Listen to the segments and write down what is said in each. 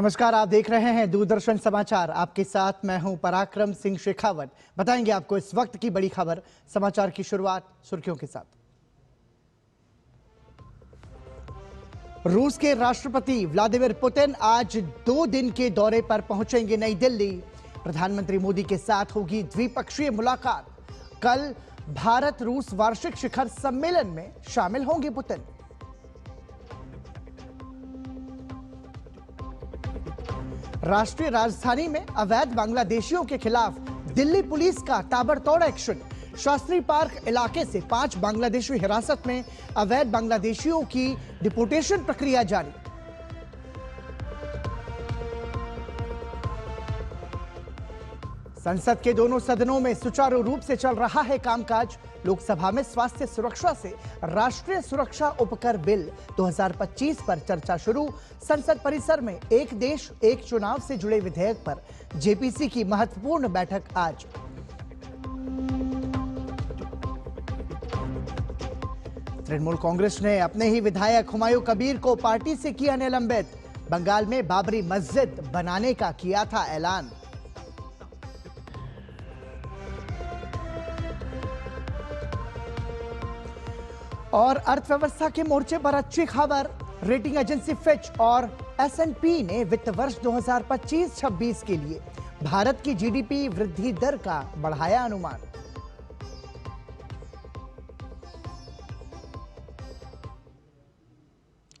नमस्कार, आप देख रहे हैं दूरदर्शन समाचार। आपके साथ मैं हूं पराक्रम सिंह शेखावत। बताएंगे आपको इस वक्त की बड़ी खबर। समाचार की शुरुआत सुर्खियों के साथ। रूस के राष्ट्रपति व्लादिमीर पुतिन आज 2 दिन के दौरे पर पहुंचेंगे नई दिल्ली। प्रधानमंत्री मोदी के साथ होगी द्विपक्षीय मुलाकात। कल भारत रूस वार्षिक शिखर सम्मेलन में शामिल होंगे पुतिन। राष्ट्रीय राजधानी में अवैध बांग्लादेशियों के खिलाफ दिल्ली पुलिस का ताबड़तोड़ एक्शन। शास्त्री पार्क इलाके से 5 बांग्लादेशी हिरासत में, अवैध बांग्लादेशियों की डिपोटेशन प्रक्रिया जारी। संसद के दोनों सदनों में सुचारू रूप से चल रहा है कामकाज। लोकसभा में स्वास्थ्य सुरक्षा से राष्ट्रीय सुरक्षा उपकर बिल 2025 पर चर्चा शुरू। संसद परिसर में एक देश एक चुनाव से जुड़े विधेयक पर जेपीसी की महत्वपूर्ण बैठक आज। तृणमूल कांग्रेस ने अपने ही विधायक हुमायूं कबीर को पार्टी से किया निलंबित। बंगाल में बाबरी मस्जिद बनाने का किया था ऐलान। और अर्थव्यवस्था के मोर्चे पर अच्छी खबर। रेटिंग एजेंसी फिच और S&P ने वित्त वर्ष 2025-26 के लिए भारत की जीडीपी वृद्धि दर का बढ़ाया अनुमान।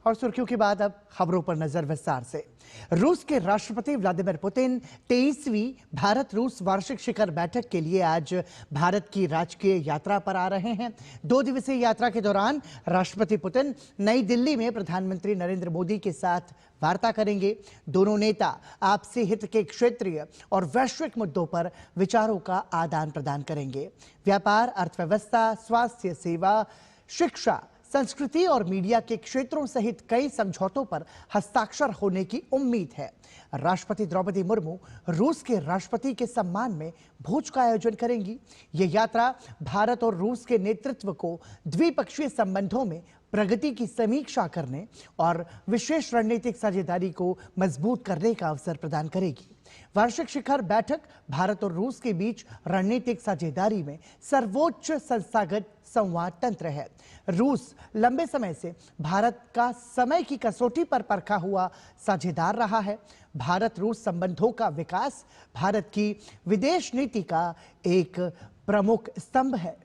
और सुर्खियों के बाद अब खबरों पर नजर विस्तार से। रूस के राष्ट्रपति व्लादिमीर पुतिन 23वीं भारत रूस वार्षिक शिखर बैठक के लिए आज भारत की राजकीय यात्रा पर आ रहे हैं। 2 दिवसीय यात्रा के दौरान राष्ट्रपति पुतिन नई दिल्ली में प्रधानमंत्री नरेंद्र मोदी के साथ वार्ता करेंगे। दोनों नेता आपसी हित के क्षेत्रीय और वैश्विक मुद्दों पर विचारों का आदान प्रदान करेंगे। व्यापार, अर्थव्यवस्था, स्वास्थ्य सेवा, शिक्षा, संस्कृति और मीडिया के क्षेत्रों सहित कई समझौतों पर हस्ताक्षर होने की उम्मीद है। राष्ट्रपति द्रौपदी मुर्मू रूस के राष्ट्रपति के सम्मान में भोज का आयोजन करेंगी। यह यात्रा भारत और रूस के नेतृत्व को द्विपक्षीय संबंधों में प्रगति की समीक्षा करने और विशेष रणनीतिक साझेदारी को मजबूत करने का अवसर प्रदान करेगी। वार्षिक शिखर बैठक भारत और रूस के बीच रणनीतिक साझेदारी में सर्वोच्च संस्थागत संवाद तंत्र है। रूस लंबे समय से भारत का समय की कसौटी पर परखा हुआ साझेदार रहा है। भारत रूस संबंधों का विकास भारत की विदेश नीति का एक प्रमुख स्तंभ है।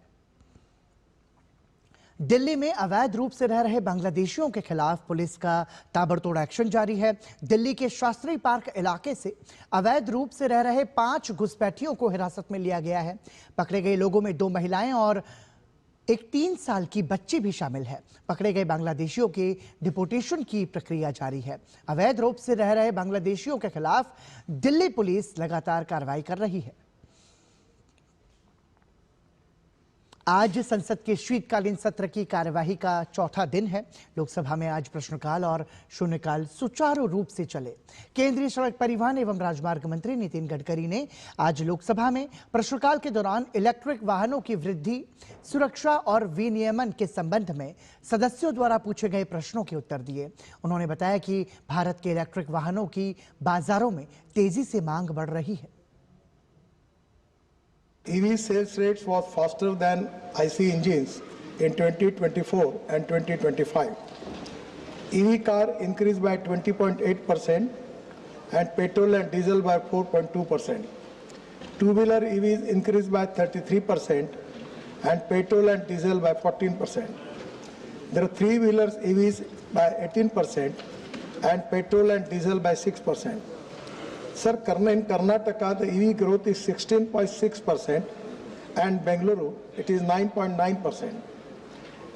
दिल्ली में अवैध रूप से रह रहे बांग्लादेशियों के खिलाफ पुलिस का ताबड़तोड़ एक्शन जारी है। दिल्ली के शास्त्री पार्क इलाके से अवैध रूप से रह रहे 5 घुसपैठियों को हिरासत में लिया गया है। पकड़े गए लोगों में 2 महिलाएं और एक 3 साल की बच्ची भी शामिल है। पकड़े गए बांग्लादेशियों के डिपोटेशन की प्रक्रिया जारी है। अवैध रूप से रह रहे बांग्लादेशियों के खिलाफ दिल्ली पुलिस लगातार कार्रवाई कर रही है। आज संसद के शीतकालीन सत्र की कार्यवाही का चौथा दिन है। लोकसभा में आज प्रश्नकाल और शून्यकाल सुचारू रूप से चले। केंद्रीय सड़क परिवहन एवं राजमार्ग मंत्री नितिन गडकरी ने आज लोकसभा में प्रश्नकाल के दौरान इलेक्ट्रिक वाहनों की वृद्धि, सुरक्षा और विनियमन के संबंध में सदस्यों द्वारा पूछे गए प्रश्नों के उत्तर दिए। उन्होंने बताया कि भारत के इलेक्ट्रिक वाहनों की बाजारों में तेजी से मांग बढ़ रही है। EV sales rates was faster than IC engines in 2024 and 2025. EV car increased by 20.8% and petrol and diesel by 4.2%. Two-wheeler EVs increased by 33% and petrol and diesel by 14%. There are three-wheelers EVs by 18% and petrol and diesel by 6%. Sir, in Karnataka, the EV growth is 16.6% and Bengaluru, it is 9.9%.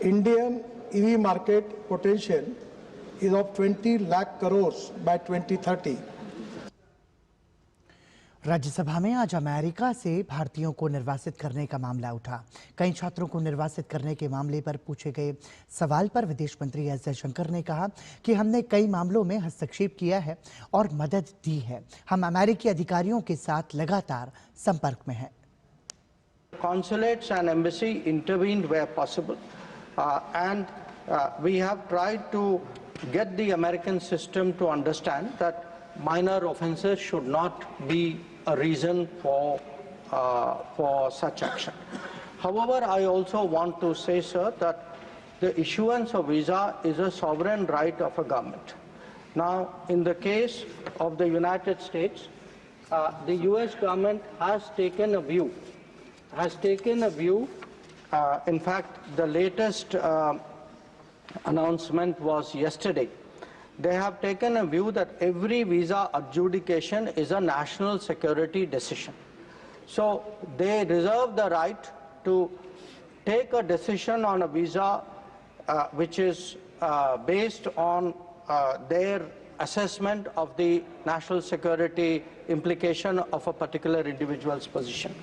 Indian EV market potential is of 20 lakh crores by 2030. Rajya Sabha में आज America से भारतीयों को निर्वासित करने का मामला उठा। कई छात्रों को निर्वासित करने के मामले पर पूछे गए सवाल पर विदेश मंत्री एस जयशंकर ने कहा कि हमने कई मामलों में हस्तक्षेप किया है और मदद दी है। हम अमेरिकी अधिकारियों के साथ लगातार संपर्क में हैं। Consulates and embassy intervened where possible, and we have tried to get the American system to understand that minor offences should not be a reason for such action. However, I also want to say, sir, that the issuance of visa is a sovereign right of a government. Now, in the case of the United States, the US government has taken a view, in fact, the latest announcement was yesterday. They have taken a view that every visa adjudication is a national security decision. So they reserve the right to take a decision on a visa which is based on their assessment of the national security implication of a particular individual's position.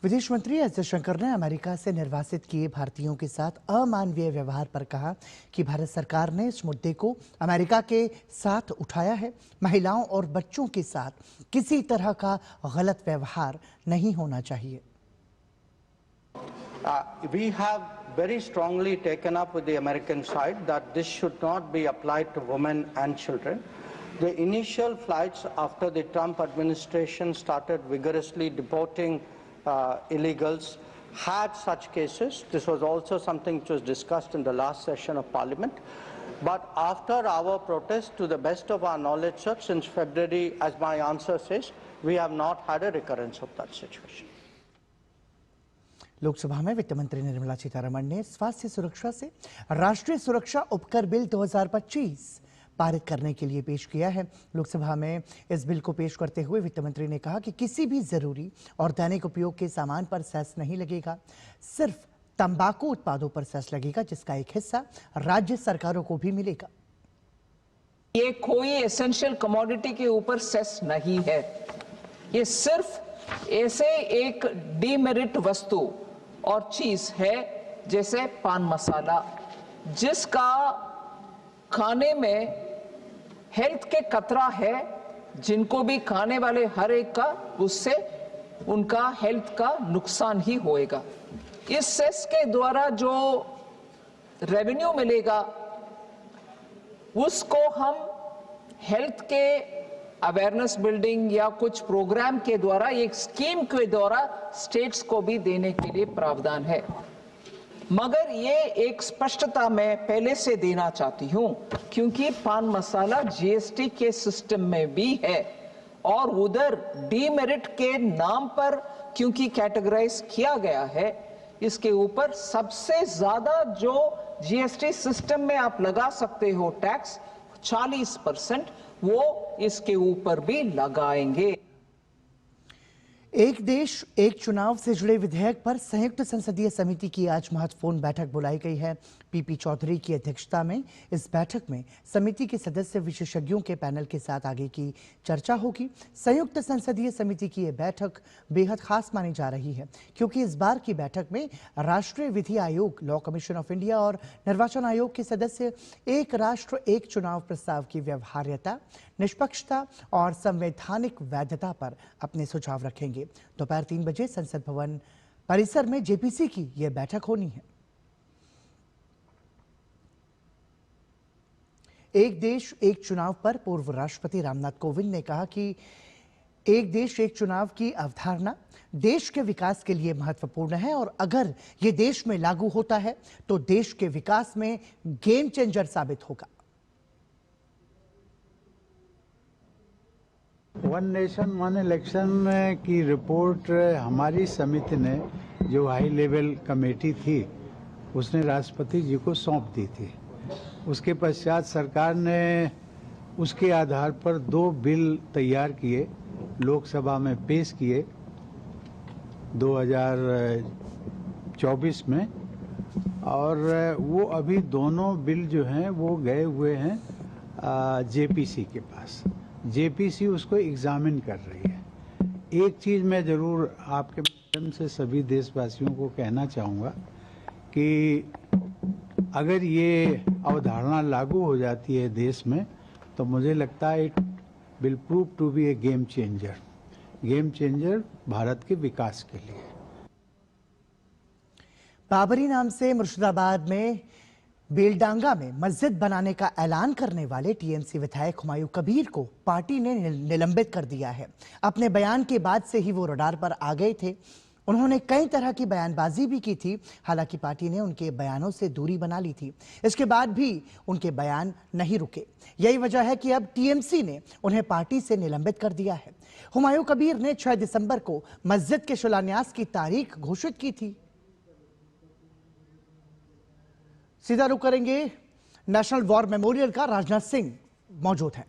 विदेश मंत्री S Jaishankar ने America से निर्वासित किए भारतीयों के साथ अमानवीय व्यवहार पर कहा कि भारत सरकार ने इस मुद्दे को अमेरिका के साथ उठाया है। महिलाओं और बच्चों के साथ किसी तरह का गलत व्यवहार नहीं होना चाहिए। We have very strongly taken up with the American side that this should not be applied to women and children. The initial flights after the Trump administration started vigorously deporting illegals had such cases. This was also something which was discussed in the last session of Parliament. But after our protest, to the best of our knowledge, sir, since February, as my answer says, we have not had a recurrence of that situation. Lok Sabha में वित्त मंत्री निर्मला सीतारमण ने स्वास्थ्य सुरक्षा से राष्ट्रीय सुरक्षा उपकर बिल 2025 पारित करने के लिए पेश किया है। लोकसभा में इस बिल को पेश करते हुए वित्त मंत्री ने कहा कि किसी भी जरूरी और दैनिक उपयोग के सामान पर सेस नहीं लगेगा, सिर्फ तंबाकू उत्पादों पर सेस लगेगा, जिसका एक हिस्सा राज्य सरकारों को भी मिलेगा। ये कोई एसेंशियल कमोडिटी के ऊपर सेस नहीं है, ये सिर्फ ऐसे एक डीमेरिट वस्तु और चीज है जैसे पान मसाला, जिसका खाने में हेल्थ के खतरा है, जिनको भी खाने वाले हर एक का उससे उनका हेल्थ का नुकसान ही होएगा। इस सेस के द्वारा जो रेवेन्यू मिलेगा उसको हम हेल्थ के अवेयरनेस बिल्डिंग या कुछ प्रोग्राम के द्वारा, एक स्कीम के द्वारा स्टेट्स को भी देने के लिए प्रावधान है। मगर ये एक स्पष्टता मैं पहले से देना चाहती हूं, क्योंकि पान मसाला जीएसटी के सिस्टम में भी है और उधर डीमेरिट के नाम पर क्योंकि कैटेगराइज किया गया है, इसके ऊपर सबसे ज्यादा जो जीएसटी सिस्टम में आप लगा सकते हो टैक्स 40%, वो इसके ऊपर भी लगाएंगे। एक देश एक चुनाव से जुड़े विधेयक पर संयुक्त संसदीय समिति की आज महत्वपूर्ण बैठक बुलाई गई है। पीपी चौधरी की अध्यक्षता में इस बैठक में समिति के सदस्य विशेषज्ञों के पैनल के साथ आगे की चर्चा होगी। संयुक्त संसदीय समिति की यह बैठक बेहद खास मानी जा रही है, क्योंकि इस बार की बैठक में राष्ट्रीय विधि आयोग, लॉ कमीशन ऑफ इंडिया और निर्वाचन आयोग के सदस्य एक राष्ट्र एक चुनाव प्रस्ताव की व्यवहार्यता, निष्पक्षता और संवैधानिक वैधता पर अपने सुझाव रखेंगे। दोपहर 3 बजे संसद भवन परिसर में जेपीसी की यह बैठक होनी है। एक देश एक चुनाव पर पूर्व राष्ट्रपति रामनाथ कोविंद ने कहा कि एक देश एक चुनाव की अवधारणा देश के विकास के लिए महत्वपूर्ण है और अगर यह देश में लागू होता है तो देश के विकास में गेम चेंजर साबित होगा। वन नेशन वन इलेक्शन की रिपोर्ट हमारी समिति ने, जो हाई लेवल कमेटी थी, उसने राष्ट्रपति जी को सौंप दी थी। उसके पश्चात सरकार ने उसके आधार पर 2 बिल तैयार किए, लोकसभा में पेश किए 2024 में, और वो अभी दोनों बिल जो हैं वो गए हुए हैं जेपीसी के पास। जेपीसी उसको एग्जामिन कर रही है। एक चीज़ मैं ज़रूर आपके माध्यम से सभी देशवासियों को कहना चाहूँगा कि अगर ये अवधारणा लागू हो जाती है देश में, तो मुझे लगता है it will prove to be a game changer Bharat के विकास के लिए। बाबरी नाम से मुर्शिदाबाद में बेलडांगा में मस्जिद बनाने का ऐलान करने वाले टीएमसी विधायक हुमायूं कबीर को पार्टी ने निलंबित कर दिया है। अपने बयान के बाद से ही वो रडार पर आ गए थे। उन्होंने कई तरह की बयानबाजी भी की थी। हालांकि पार्टी ने उनके बयानों से दूरी बना ली थी। इसके बाद भी उनके बयान नहीं रुके। यही वजह है कि अब टीएमसी ने उन्हें पार्टी से निलंबित कर दिया है। हुमायूं कबीर ने 6 दिसंबर को मस्जिद के शिलान्यास की तारीख घोषित की थी। सीधा रुख करेंगे नेशनल वॉर मेमोरियल का। राजनाथ सिंह मौजूद हैं।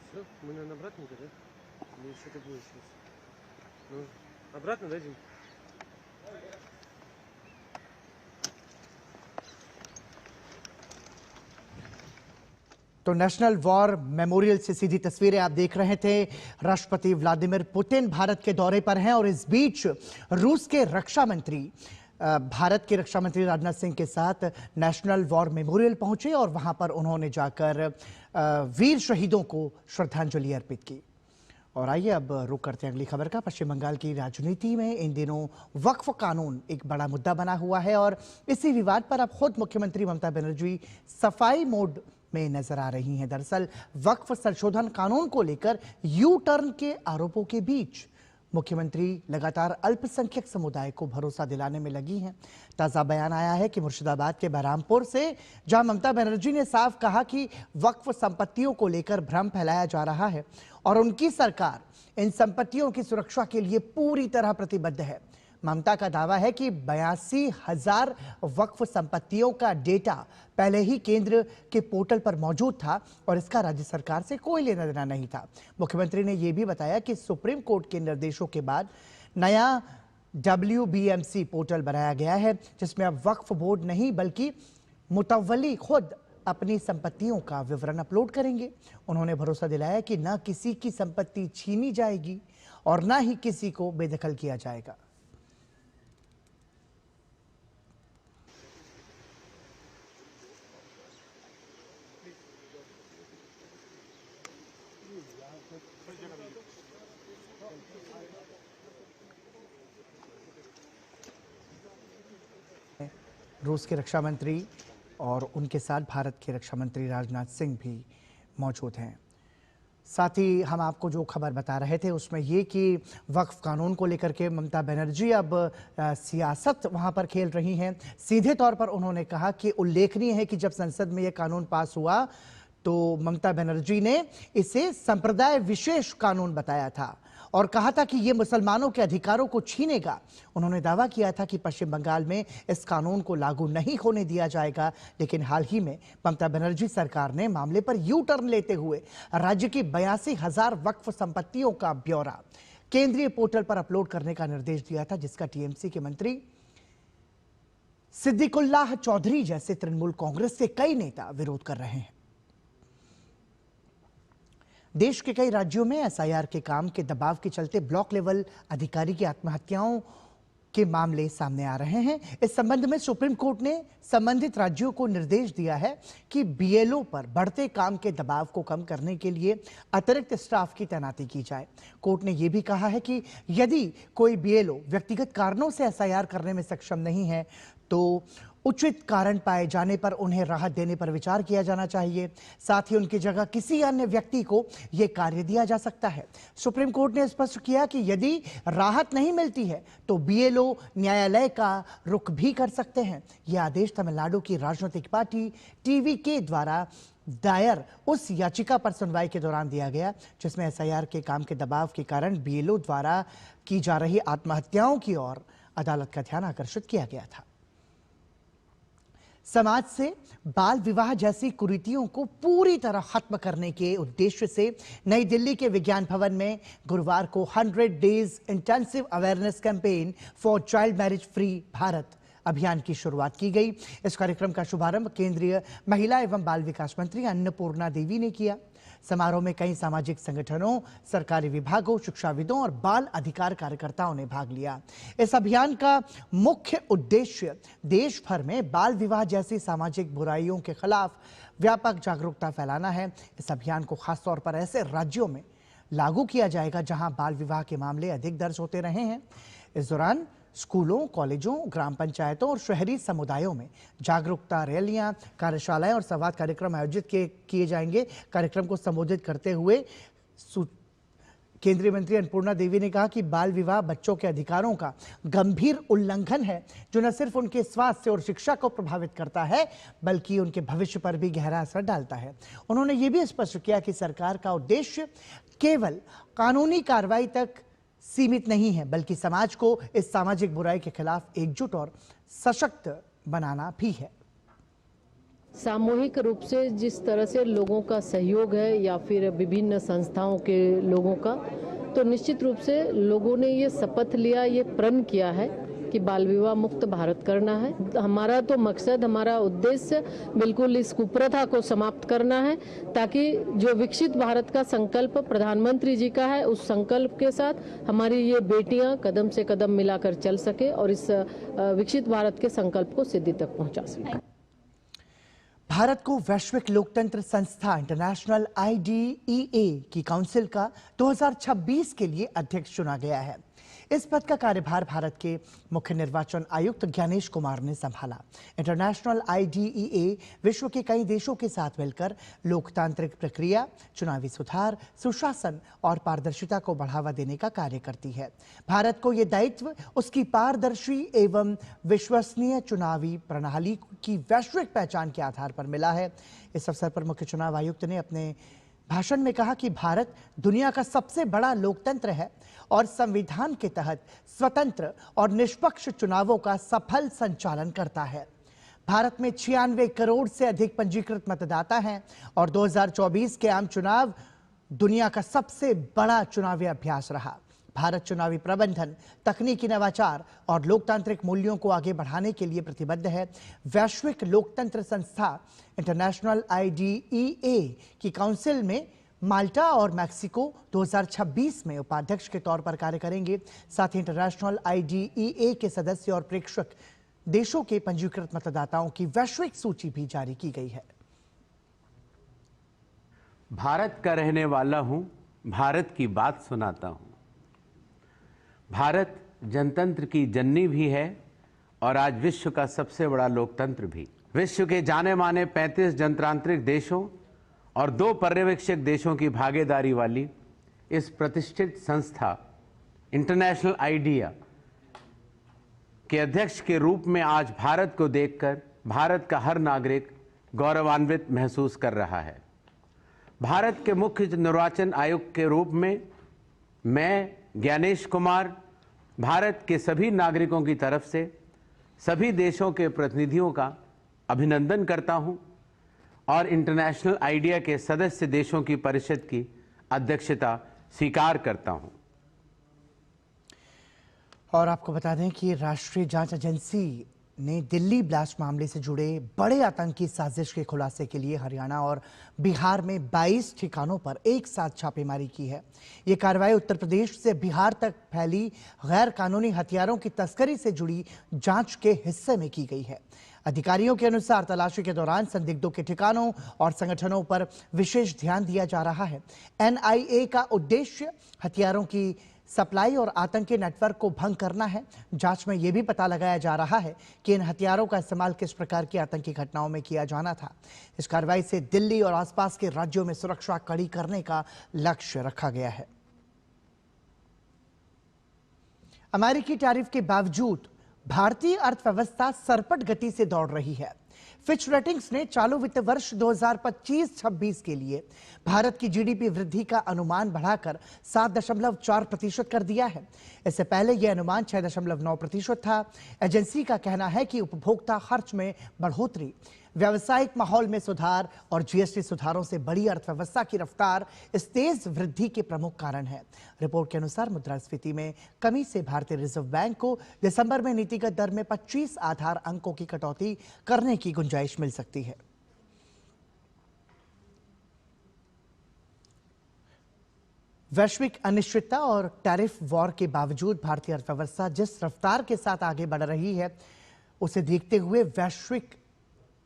Все, мы, наверное, обратненько, да? Или что-то будет сейчас? Ну, обратно дадим? तो नेशनल वॉर मेमोरियल से सीधी तस्वीरें आप देख रहे थे। राष्ट्रपति व्लादिमीर पुतिन भारत के दौरे पर हैं और इस बीच रूस के रक्षा मंत्री भारत के रक्षा मंत्री राजनाथ सिंह के साथ नेशनल वॉर मेमोरियल पहुंचे और वहां पर उन्होंने जाकर वीर शहीदों को श्रद्धांजलि अर्पित की। और आइए अब रुक करते हैं अगली खबर का। पश्चिम बंगाल की राजनीति में इन दिनों वक्फ कानून एक बड़ा मुद्दा बना हुआ है और इसी विवाद पर अब खुद मुख्यमंत्री ममता बनर्जी सफाई मोड में नजर आ रही हैं। दरअसल वक्फ संशोधन कानून को लेकर यू टर्न के आरोपों के बीच मुख्यमंत्री लगातार अल्पसंख्यक समुदाय को भरोसा दिलाने में लगी हैं। ताजा बयान आया है कि मुर्शिदाबाद के बहरामपुर से, जहां ममता बनर्जी ने साफ कहा कि वक्फ संपत्तियों को लेकर भ्रम फैलाया जा रहा है और उनकी सरकार इन संपत्तियों की सुरक्षा के लिए पूरी तरह प्रतिबद्ध है। ममता का दावा है कि 82,000 वक्फ संपत्तियों का डेटा पहले ही केंद्र के पोर्टल पर मौजूद था और इसका राज्य सरकार से कोई लेना देना नहीं था। मुख्यमंत्री ने यह भी बताया कि सुप्रीम कोर्ट के निर्देशों के बाद नया WBMC पोर्टल बनाया गया है, जिसमें अब वक्फ बोर्ड नहीं बल्कि मुतव्वली खुद अपनी संपत्तियों का विवरण अपलोड करेंगे। उन्होंने भरोसा दिलाया कि न किसी की संपत्ति छीनी जाएगी और न ही किसी को बेदखल किया जाएगा। रूस के रक्षा मंत्री और उनके साथ भारत के रक्षा मंत्री राजनाथ सिंह भी मौजूद हैं। साथ ही हम आपको जो खबर बता रहे थे उसमें ये कि वक्फ कानून को लेकर के ममता बनर्जी अब सियासत वहां पर खेल रही हैं। सीधे तौर पर उन्होंने कहा कि उल्लेखनीय है कि जब संसद में यह कानून पास हुआ तो ममता बनर्जी ने इसे संप्रदाय विशेष कानून बताया था और कहा था कि यह मुसलमानों के अधिकारों को छीनेगा। उन्होंने दावा किया था कि पश्चिम बंगाल में इस कानून को लागू नहीं होने दिया जाएगा, लेकिन हाल ही में ममता बनर्जी सरकार ने मामले पर यू टर्न लेते हुए राज्य की 82,000 वक्फ संपत्तियों का ब्यौरा केंद्रीय पोर्टल पर अपलोड करने का निर्देश दिया था, जिसका टीएमसी के मंत्री सिद्दीकुल्लाह चौधरी जैसे तृणमूल कांग्रेस के कई नेता विरोध कर रहे हैं। देश के कई राज्यों में एसआईआर के काम के दबाव के चलते ब्लॉक लेवल अधिकारी की आत्महत्याओं के मामले सामने आ रहे हैं। इस संबंध में सुप्रीम कोर्ट ने संबंधित राज्यों को निर्देश दिया है कि बीएलओ पर बढ़ते काम के दबाव को कम करने के लिए अतिरिक्त स्टाफ की तैनाती की जाए। कोर्ट ने यह भी कहा है कि यदि कोई बीएलओ व्यक्तिगत कारणों से एसआईआर करने में सक्षम नहीं है तो उचित कारण पाए जाने पर उन्हें राहत देने पर विचार किया जाना चाहिए। साथ ही उनकी जगह किसी अन्य व्यक्ति को यह कार्य दिया जा सकता है। सुप्रीम कोर्ट ने स्पष्ट किया कि यदि राहत नहीं मिलती है तो बीएलओ न्यायालय का रुख भी कर सकते हैं। यह आदेश तमिलनाडु की राजनीतिक पार्टी टीवीके द्वारा दायर उस याचिका पर सुनवाई के दौरान दिया गया जिसमें एसआईआर के काम के दबाव के कारण बीएलओ द्वारा की जा रही आत्महत्याओं की ओर अदालत का ध्यान आकर्षित किया गया था। समाज से बाल विवाह जैसी कुरीतियों को पूरी तरह खत्म करने के उद्देश्य से नई दिल्ली के विज्ञान भवन में गुरुवार को 100 days intensive awareness campaign for child marriage free Bharat अभियान की शुरुआत की गई। इस कार्यक्रम का शुभारंभ केंद्रीय महिला एवं बाल विकास मंत्री अन्नपूर्णा देवी ने किया। समारोह में कई सामाजिक संगठनों, सरकारी विभागों, शिक्षाविदों और बाल अधिकार कार्यकर्ताओं ने भाग लिया। इस अभियान का मुख्य उद्देश्य देश भर में बाल विवाह जैसी सामाजिक बुराइयों के खिलाफ व्यापक जागरूकता फैलाना है। इस अभियान को खासतौर पर ऐसे राज्यों में लागू किया जाएगा जहां बाल विवाह के मामले अधिक दर्ज होते रहे हैं। इस दौरान स्कूलों, कॉलेजों, ग्राम पंचायतों और शहरी समुदायों में जागरूकता रैलियां, कार्यशालाएं और संवाद कार्यक्रम आयोजित किए जाएंगे। कार्यक्रम को संबोधित करते हुए केंद्रीय मंत्री अन्नपूर्णा देवी ने कहा कि बाल विवाह बच्चों के अधिकारों का गंभीर उल्लंघन है जो न सिर्फ उनके स्वास्थ्य और शिक्षा को प्रभावित करता है बल्कि उनके भविष्य पर भी गहरा असर डालता है। उन्होंने ये भी स्पष्ट किया कि सरकार का उद्देश्य केवल कानूनी कार्रवाई तक सीमित नहीं है बल्कि समाज को इस सामाजिक बुराई के खिलाफ एकजुट और सशक्त बनाना भी है। सामूहिक रूप से जिस तरह से लोगों का सहयोग है या फिर विभिन्न संस्थाओं के लोगों का, तो निश्चित रूप से लोगों ने ये शपथ लिया, ये प्रण किया है कि बाल विवाह मुक्त भारत करना है। हमारा तो मकसद, हमारा उद्देश्य बिल्कुल इस कुप्रथा को समाप्त करना है ताकि जो विकसित भारत का संकल्प प्रधानमंत्री जी का है उस संकल्प के साथ हमारी ये बेटियां कदम से कदम मिलाकर चल सके और इस विकसित भारत के संकल्प को सिद्धि तक पहुंचा सके। भारत को वैश्विक लोकतंत्र संस्था इंटरनेशनल IDEA की काउंसिल का 2026 के लिए अध्यक्ष चुना गया है। इस पद का कार्यभार भारत के मुख्य निर्वाचन आयुक्त ज्ञानेश कुमार ने संभाला। इंटरनेशनल IDEA विश्व के कई देशों के साथ मिलकर लोकतांत्रिक प्रक्रिया, चुनावी सुधार, सुशासन और पारदर्शिता को बढ़ावा देने का कार्य करती है। भारत को यह दायित्व उसकी पारदर्शी एवं विश्वसनीय चुनावी प्रणाली की वैश्विक पहचान के आधार पर मिला है। इस अवसर पर मुख्य चुनाव आयुक्त ने अपने भाषण में कहा कि भारत दुनिया का सबसे बड़ा लोकतंत्र है और संविधान के तहत स्वतंत्र और निष्पक्ष चुनावों का सफल संचालन करता है। भारत में 96 करोड़ से अधिक पंजीकृत मतदाता हैं और 2024 के आम चुनाव दुनिया का सबसे बड़ा चुनावी अभ्यास रहा। भारत चुनावी प्रबंधन, तकनीकी नवाचार और लोकतांत्रिक मूल्यों को आगे बढ़ाने के लिए प्रतिबद्ध है। वैश्विक लोकतंत्र संस्था इंटरनेशनल IDEA की काउंसिल में माल्टा और मैक्सिको 2026 में उपाध्यक्ष के तौर पर कार्य करेंगे। साथ ही इंटरनेशनल IDEA के सदस्य और प्रेक्षक देशों के पंजीकृत मतदाताओं की वैश्विक सूची भी जारी की गई है। भारत का रहने वाला हूं, भारत की बात सुनाता हूं। भारत जनतंत्र की जननी भी है और आज विश्व का सबसे बड़ा लोकतंत्र भी। विश्व के जाने माने 35 जनतांत्रिक देशों और 2 पर्यवेक्षक देशों की भागीदारी वाली इस प्रतिष्ठित संस्था इंटरनेशनल IDEA के अध्यक्ष के रूप में आज भारत को देखकर भारत का हर नागरिक गौरवान्वित महसूस कर रहा है। भारत के मुख्य निर्वाचन आयुक्त के रूप में मैं ज्ञानेश कुमार भारत के सभी नागरिकों की तरफ से सभी देशों के प्रतिनिधियों का अभिनंदन करता हूं और इंटरनेशनल IDEA के सदस्य देशों की परिषद की अध्यक्षता स्वीकार करता हूं। और आपको बता दें कि राष्ट्रीय जांच एजेंसी ने दिल्ली ब्लास्ट मामले से जुड़े बड़े आतंकी साजिश के खुलासे के लिए हरियाणा और बिहार में 22 ठिकानों पर एक साथ छापेमारी की है। ये कार्रवाई उत्तर प्रदेश से बिहार तक फैली गैर कानूनी हथियारों की तस्करी से जुड़ी जांच के हिस्से में की गई है। अधिकारियों के अनुसार तलाशी के दौरान संदिग्धों के ठिकानों और संगठनों पर विशेष ध्यान दिया जा रहा है। एनआईए का उद्देश्य हथियारों की सप्लाई और आतंकी नेटवर्क को भंग करना है। जांच में यह भी पता लगाया जा रहा है कि इन हथियारों का इस्तेमाल किस प्रकार की आतंकी घटनाओं में किया जाना था। इस कार्रवाई से दिल्ली और आसपास के राज्यों में सुरक्षा कड़ी करने का लक्ष्य रखा गया है। अमेरिकी टैरिफ के बावजूद भारतीय अर्थव्यवस्था सरपट गति से दौड़ रही है। फिच रेटिंग्स ने चालू वित्त वर्ष 2025-26 के लिए भारत की जीडीपी वृद्धि का अनुमान बढ़ाकर 7.4% कर दिया है। इससे पहले यह अनुमान 6.9% था। एजेंसी का कहना है कि उपभोक्ता खर्च में बढ़ोतरी, व्यावसायिक माहौल में सुधार और जीएसटी सुधारों से बड़ी अर्थव्यवस्था की रफ्तार इस तेज वृद्धि के प्रमुख कारण है। रिपोर्ट के अनुसार मुद्रास्फीति में कमी से भारतीय रिजर्व बैंक को दिसंबर में नीतिगत दर में 25 आधार अंकों की कटौती करने की गुंजाइश मिल सकती है। वैश्विक अनिश्चितता और टैरिफ वॉर के बावजूद भारतीय अर्थव्यवस्था जिस रफ्तार के साथ आगे बढ़ रही है, उसे देखते हुए वैश्विक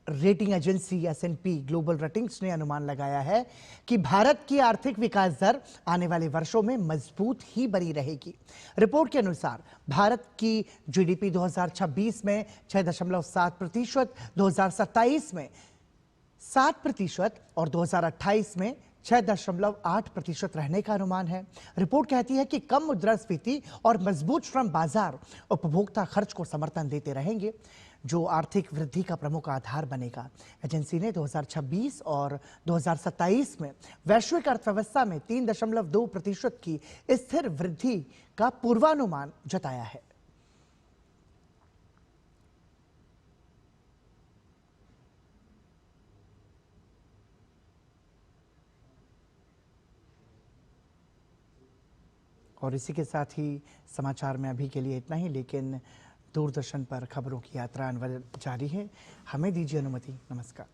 rating agency S&P global ratings ने अनुमान लगाया है कि भारत की आर्थिक विकास दर आने वाले वर्षों में मजबूत ही बनी रहेगी। रिपोर्ट के अनुसार भारत की जीडीपी 2026 में 6.7%, 2027 में 7% और 2028 में 6.8% रहने का अनुमान है। रिपोर्ट कहती है कि कम मुद्रास्फीति और मजबूत श्रम बाजार उपभोक्ता खर्च को समर्थन देते रहेंगे, जो आर्थिक वृद्धि का प्रमुख आधार बनेगा। एजेंसी ने 2026 और 2027 में वैश्विक अर्थव्यवस्था में 3.2% की स्थिर वृद्धि का पूर्वानुमान जताया है। और इसी के साथ ही समाचार में अभी के लिए इतना ही, लेकिन दूरदर्शन पर खबरों की यात्रा अनवरत जारी है। हमें दीजिए अनुमति। नमस्कार।